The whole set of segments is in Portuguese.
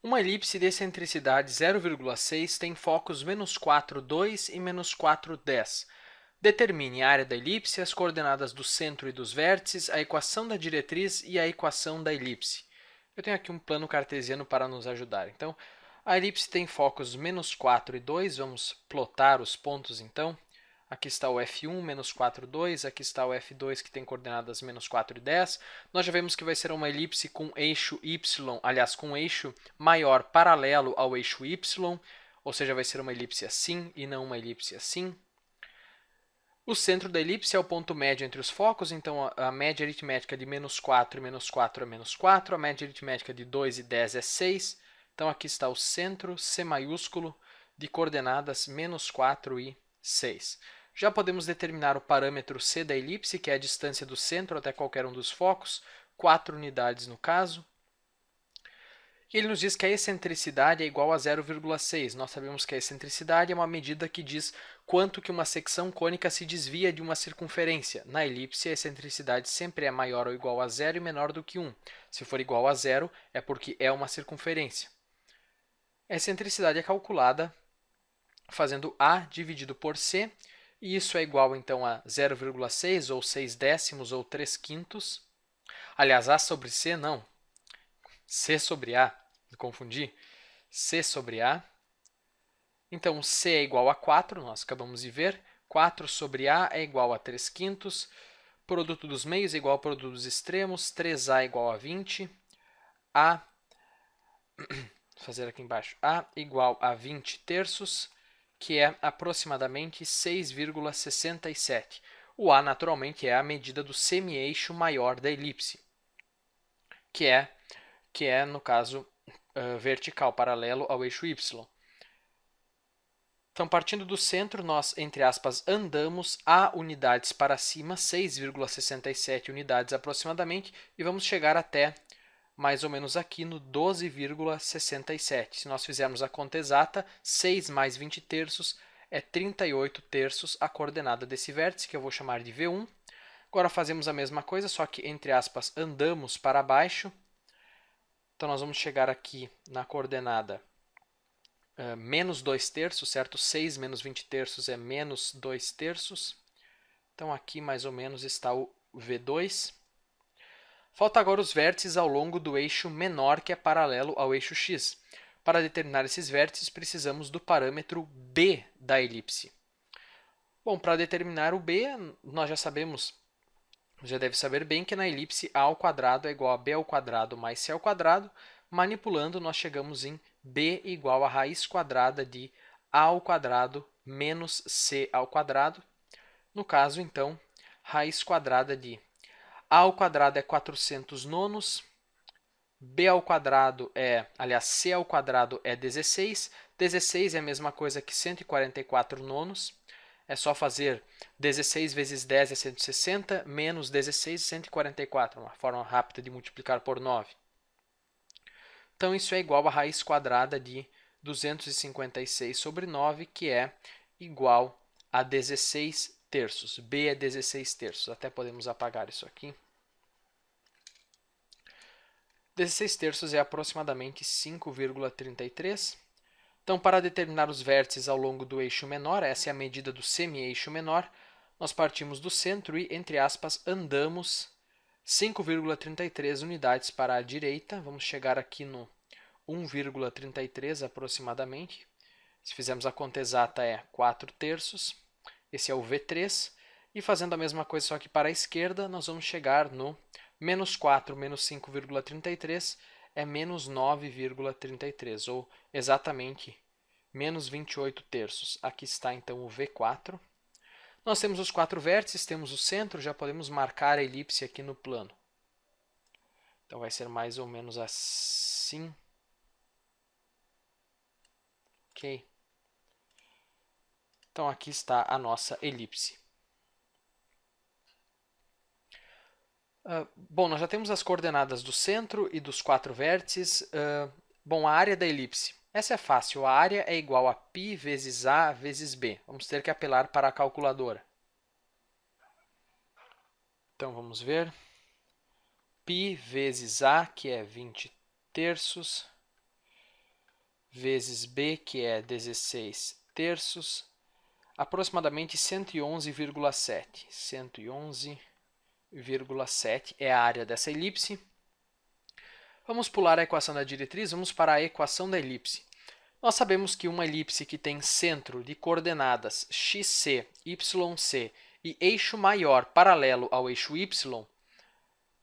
Uma elipse de excentricidade 0,6 tem focos -4, 2 e -4, 10. Determine a área da elipse, as coordenadas do centro e dos vértices, a equação da diretriz e a equação da elipse. Eu tenho aqui um plano cartesiano para nos ajudar. Então, a elipse tem focos -4 e 2. Vamos plotar os pontos, então. Aqui está o F1, -4, 2. Aqui está o F2, que tem coordenadas -4 e 10. Nós já vemos que vai ser uma elipse com eixo Y, aliás, com um eixo maior paralelo ao eixo Y, ou seja, vai ser uma elipse assim e não uma elipse assim. O centro da elipse é o ponto médio entre os focos, então a média aritmética de -4 e -4 é -4, a média aritmética de 2 e 10 é 6. Então aqui está o centro, C maiúsculo, de coordenadas -4 e 6. Já podemos determinar o parâmetro C da elipse, que é a distância do centro até qualquer um dos focos, 4 unidades no caso. E ele nos diz que a excentricidade é igual a 0,6. Nós sabemos que a excentricidade é uma medida que diz quanto que uma secção cônica se desvia de uma circunferência. Na elipse, a excentricidade sempre é maior ou igual a zero e menor do que 1. Se for igual a zero, é porque é uma circunferência. A excentricidade é calculada fazendo A dividido por C, e isso é igual então a 0,6 ou 6 décimos ou 3 quintos. Aliás, A sobre C não, C sobre A, me confundi. C sobre A. Então, C é igual a 4, nós acabamos de ver. 4 sobre A é igual a 3 quintos. Produto dos meios é igual ao produto dos extremos. 3A é igual a 20. A, vou fazer aqui embaixo, A igual a 20 terços, que é aproximadamente 6,67. O A, naturalmente, é a medida do semi-eixo maior da elipse, que é no caso, vertical, paralelo ao eixo Y. Então, partindo do centro, nós, entre aspas, andamos a unidades para cima, 6,67 unidades aproximadamente, e vamos chegar até mais ou menos aqui no 12,67. Se nós fizermos a conta exata, 6 mais 20 terços é 38 terços a coordenada desse vértice, que eu vou chamar de V1. Agora fazemos a mesma coisa, só que, entre aspas, andamos para baixo. Então, nós vamos chegar aqui na coordenada menos 2 terços, certo? 6 menos 20 terços é menos 2 terços. Então, aqui mais ou menos está o V2. Falta agora os vértices ao longo do eixo menor, que é paralelo ao eixo x. Para determinar esses vértices, precisamos do parâmetro B da elipse. Bom, para determinar o B, nós já sabemos, já deve saber bem que na elipse a ao quadrado é igual a b ao quadrado mais c ao quadrado. Manipulando, nós chegamos em b igual a raiz quadrada de a ao quadrado menos c ao quadrado. No caso, então, raiz quadrada de a ao quadrado é 400 nonos, b ao quadrado aliás, c ao quadrado é 16. 16 é a mesma coisa que 144 nonos. É só fazer 16 vezes 10 é 160, menos 16 é 144, uma forma rápida de multiplicar por 9. Então, isso é igual a raiz quadrada de 256 sobre 9, que é igual a 16 terços. B é 16 terços. Até podemos apagar isso aqui. 16 terços é aproximadamente 5,33. Então, para determinar os vértices ao longo do eixo menor, essa é a medida do semi-eixo menor, nós partimos do centro e, entre aspas, andamos 5,33 unidades para a direita. Vamos chegar aqui no 1,33 aproximadamente. Se fizermos a conta exata, é 4 terços. Esse é o V3. E fazendo a mesma coisa só que para a esquerda, nós vamos chegar no menos 4 menos 5,33 é menos 9,33, ou exatamente menos 28 terços. Aqui está então o V4. Nós temos os 4 vértices, temos o centro, já podemos marcar a elipse aqui no plano. Então vai ser mais ou menos assim. Ok. Então aqui está a nossa elipse. Bom, nós já temos as coordenadas do centro e dos 4 vértices. Bom, a área da elipse. Essa é fácil. A área é igual a π vezes a vezes b. Vamos ter que apelar para a calculadora. Então, vamos ver. Π vezes a, que é 20 terços, vezes b, que é 16 terços, aproximadamente 111,7. 111,7 é a área dessa elipse. Vamos pular a equação da diretriz, vamos para a equação da elipse. Nós sabemos que uma elipse que tem centro de coordenadas xc, yc e eixo maior paralelo ao eixo y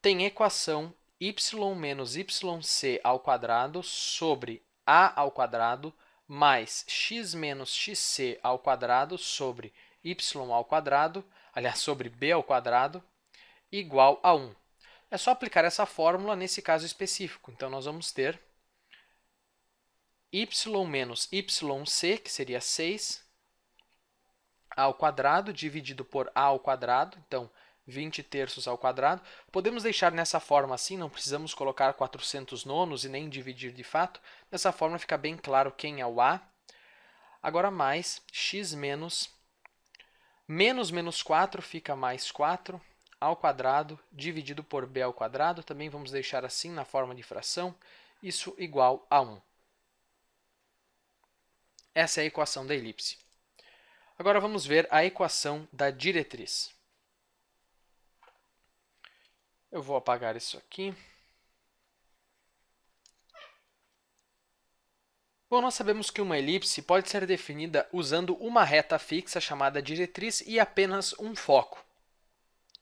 tem equação y menos yc ao quadrado sobre a ao quadrado mais x menos xc ao quadrado sobre y ao quadrado, aliás, sobre b ao quadrado, igual a 1. É só aplicar essa fórmula nesse caso específico. Então, nós vamos ter y menos yc, que seria 6, ao quadrado, dividido por a ao quadrado, então 20 terços ao quadrado. Podemos deixar nessa forma assim, não precisamos colocar 400 nonos e nem dividir de fato. Dessa forma fica bem claro quem é o a. Agora mais x menos 4 fica mais 4 ao quadrado, dividido por b ao quadrado. Também vamos deixar assim na forma de fração, isso igual a 1. Essa é a equação da elipse. Agora vamos ver a equação da diretriz. Eu vou apagar isso aqui. Bom, nós sabemos que uma elipse pode ser definida usando uma reta fixa chamada diretriz e apenas um foco.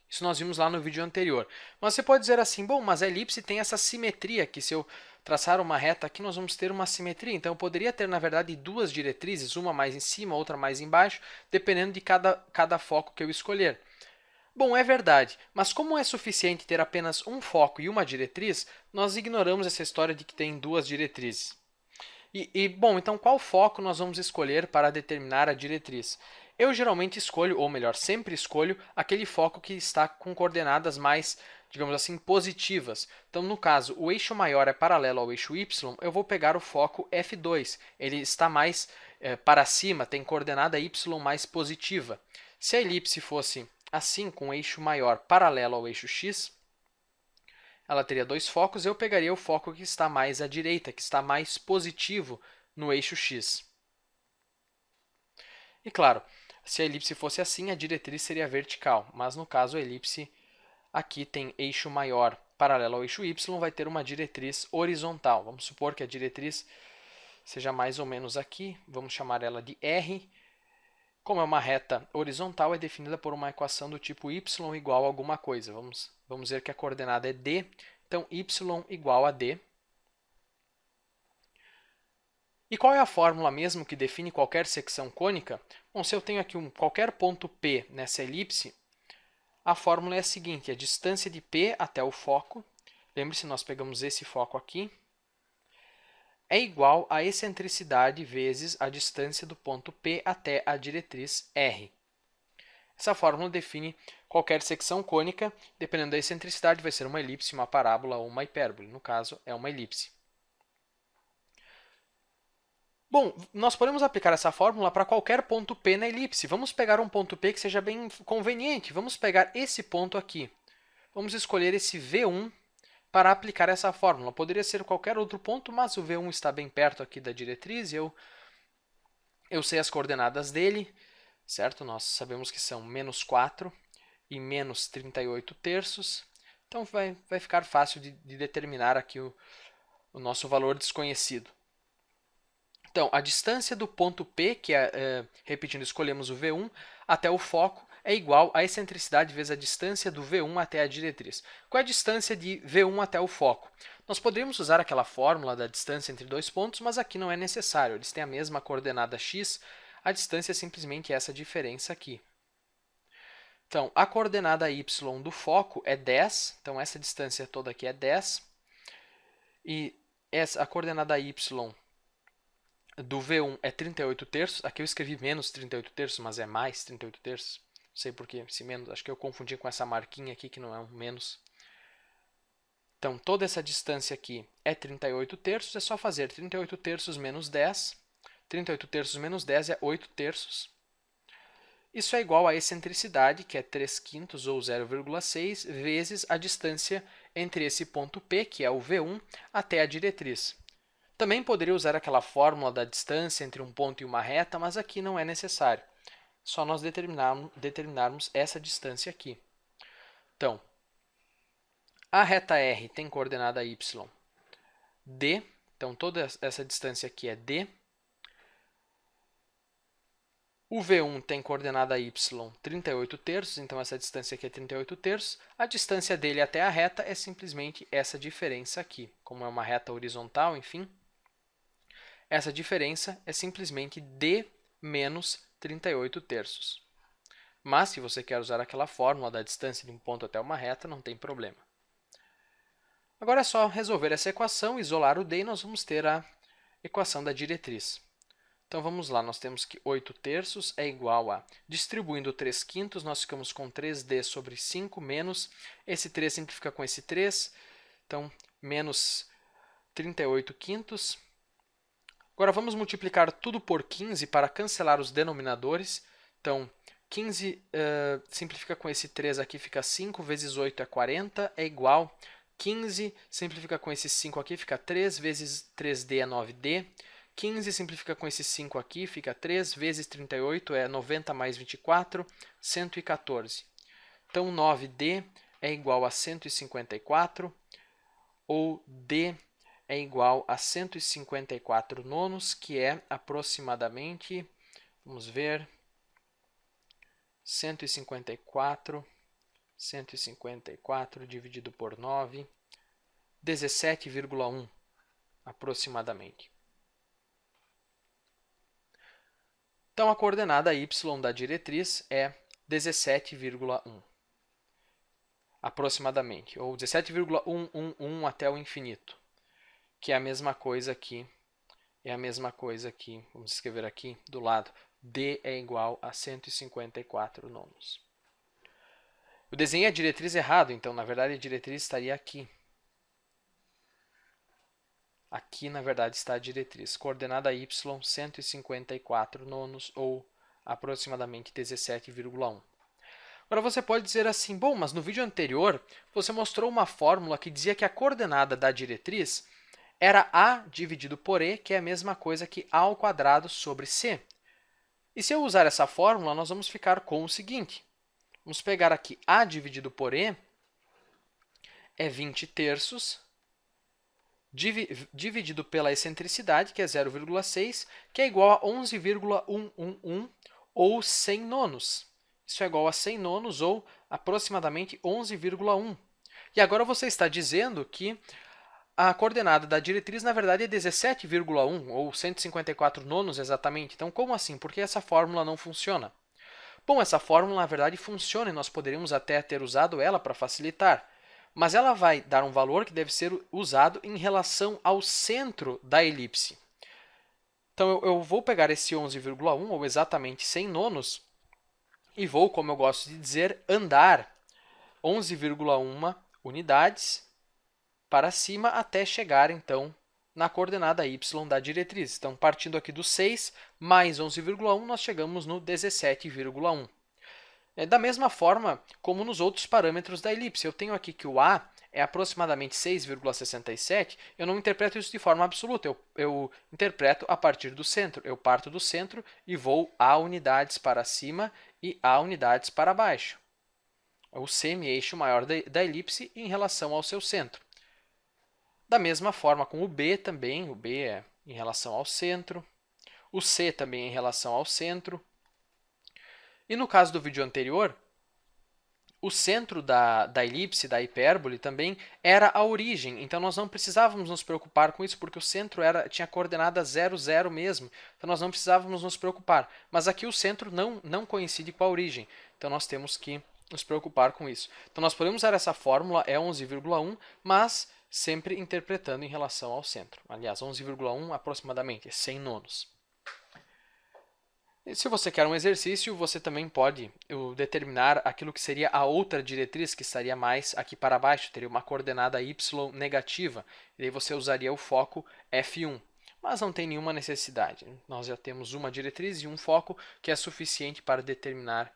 Isso nós vimos lá no vídeo anterior. Mas você pode dizer assim, bom, mas a elipse tem essa simetria, que se eu traçar uma reta aqui, nós vamos ter uma simetria. Então, eu poderia ter, na verdade, duas diretrizes, uma mais em cima, outra mais embaixo, dependendo de cada foco que eu escolher. Bom, é verdade, mas como é suficiente ter apenas um foco e uma diretriz, nós ignoramos essa história de que tem duas diretrizes. Bom, então qual foco nós vamos escolher para determinar a diretriz? Eu geralmente escolho, ou melhor, sempre escolho, aquele foco que está com coordenadas mais, digamos assim, positivas. Então, no caso, o eixo maior é paralelo ao eixo y, eu vou pegar o foco F2. Ele está mais para cima, tem coordenada y mais positiva. Se a elipse fosse assim, com o eixo maior paralelo ao eixo x, ela teria dois focos, eu pegaria o foco que está mais à direita, que está mais positivo no eixo x. E claro, se a elipse fosse assim, a diretriz seria vertical, mas no caso a elipse aqui tem eixo maior paralelo ao eixo y, vai ter uma diretriz horizontal. Vamos supor que a diretriz seja mais ou menos aqui, vamos chamar ela de R. Como é uma reta horizontal, é definida por uma equação do tipo y igual a alguma coisa. Vamos dizer que a coordenada é d, então y igual a d. E qual é a fórmula mesmo que define qualquer secção cônica? Bom, se eu tenho aqui qualquer ponto P nessa elipse, a fórmula é a seguinte, a distância de P até o foco, lembre-se, nós pegamos esse foco aqui, é igual à excentricidade vezes a distância do ponto P até a diretriz R. Essa fórmula define qualquer secção cônica, dependendo da excentricidade, vai ser uma elipse, uma parábola ou uma hipérbole. No caso, é uma elipse. Bom, nós podemos aplicar essa fórmula para qualquer ponto P na elipse. Vamos pegar um ponto P que seja bem conveniente. Vamos pegar esse ponto aqui. Vamos escolher esse V1 para aplicar essa fórmula. Poderia ser qualquer outro ponto, mas o V1 está bem perto aqui da diretriz e eu sei as coordenadas dele, certo? Nós sabemos que são menos 4 e menos 38 terços. Então, vai ficar fácil de determinar aqui o nosso valor desconhecido. Então, a distância do ponto P, que repetindo, escolhemos o V1, até o foco, é igual à excentricidade vezes a distância do V1 até a diretriz. Qual é a distância de V1 até o foco? Nós poderíamos usar aquela fórmula da distância entre dois pontos, mas aqui não é necessário. Eles têm a mesma coordenada x, a distância é simplesmente essa diferença aqui. Então, a coordenada y do foco é 10, então essa distância toda aqui é 10. E a coordenada y do V1 é 38 terços. Aqui eu escrevi menos 38 terços, mas é mais 38 terços. Não sei por que esse menos. Acho que eu confundi com essa marquinha aqui, que não é um menos. Então, toda essa distância aqui é 38 terços. É só fazer 38 terços menos 10. 38 terços menos 10 é 8 terços. Isso é igual à excentricidade, que é 3/5 ou 0,6, vezes a distância entre esse ponto P, que é o V1, até a diretriz. Também poderia usar aquela fórmula da distância entre um ponto e uma reta, mas aqui não é necessário. Só nós determinarmos essa distância aqui. Então, a reta R tem coordenada y, d. Então, toda essa distância aqui é d. O V1 tem coordenada y 38 terços, então essa distância aqui é 38 terços. A distância dele até a reta é simplesmente essa diferença aqui. Como é uma reta horizontal, enfim, essa diferença é simplesmente d menos 38 terços. Mas, se você quer usar aquela fórmula da distância de um ponto até uma reta, não tem problema. Agora é só resolver essa equação, isolar o d e nós vamos ter a equação da diretriz. Então, vamos lá, nós temos que 8 terços é igual a, distribuindo 3 quintos, nós ficamos com 3d sobre 5 menos, esse 3 simplifica com esse 3, então, menos 38 quintos. Agora, vamos multiplicar tudo por 15 para cancelar os denominadores. Então, 15 simplifica com esse 3 aqui, fica 5 vezes 8 é 40, é igual. 15 simplifica com esse 5 aqui, fica 3 vezes 3d é 9d. 15 simplifica com esse 5 aqui, fica 3 vezes 38 é 90 mais 24, 114. Então, 9d é igual a 154, ou d é igual a 154 nonos, que é aproximadamente, vamos ver, 154 dividido por 9, 17,1 aproximadamente. Então, a coordenada y da diretriz é 17,1 aproximadamente, ou 17,111 até o infinito, que é a mesma coisa aqui, vamos escrever aqui do lado, d é igual a 154 nonos. Eu desenhei a diretriz errado, então, na verdade, a diretriz estaria aqui. Aqui, na verdade, está a diretriz. Coordenada y, 154 nonos, ou aproximadamente 17,1. Agora, você pode dizer assim, bom, mas no vídeo anterior, você mostrou uma fórmula que dizia que a coordenada da diretriz era a dividido por e, que é a mesma coisa que a ao quadrado sobre c. E se eu usar essa fórmula, nós vamos ficar com o seguinte. Vamos pegar aqui a dividido por e, é 20 terços, dividido pela excentricidade, que é 0,6, que é igual a 11,111, ou 100 nonos. Isso é igual a 100 nonos, ou aproximadamente 11,1. E agora você está dizendo que a coordenada da diretriz, na verdade, é 17,1, ou 154 nonos exatamente. Então, como assim? Por que essa fórmula não funciona? Bom, essa fórmula, na verdade, funciona e nós poderíamos até ter usado ela para facilitar. Mas ela vai dar um valor que deve ser usado em relação ao centro da elipse. Então, eu vou pegar esse 11,1, ou exatamente 100 nonos, e vou, como eu gosto de dizer, andar 11,1 unidades para cima até chegar, então, na coordenada y da diretriz. Então, partindo aqui do 6 mais 11,1, nós chegamos no 17,1. Da mesma forma como nos outros parâmetros da elipse. Eu tenho aqui que o a é aproximadamente 6,67, eu não interpreto isso de forma absoluta, eu interpreto a partir do centro. Eu parto do centro e vou a unidades para cima e a unidades para baixo. O semi-eixo maior da elipse em relação ao seu centro. Da mesma forma com o b também, o b é em relação ao centro, o c também é em relação ao centro. E no caso do vídeo anterior, o centro da elipse, da hipérbole, também era a origem. Então, nós não precisávamos nos preocupar com isso, porque o centro tinha coordenada 0, 0 mesmo. Então, nós não precisávamos nos preocupar. Mas aqui o centro não coincide com a origem. Então, nós temos que nos preocupar com isso. Então, nós podemos usar essa fórmula, é 11,1, mas sempre interpretando em relação ao centro. Aliás, 11,1 aproximadamente, é 100 nonos. E se você quer um exercício, você também pode determinar aquilo que seria a outra diretriz, que estaria mais aqui para baixo, teria uma coordenada y negativa, e aí você usaria o foco F1. Mas não tem nenhuma necessidade. Nós já temos uma diretriz e um foco que é suficiente para determinar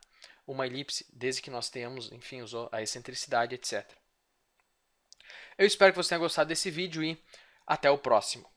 uma elipse, desde que nós tenhamos, enfim, a excentricidade, etc. Eu espero que você tenha gostado desse vídeo e até o próximo.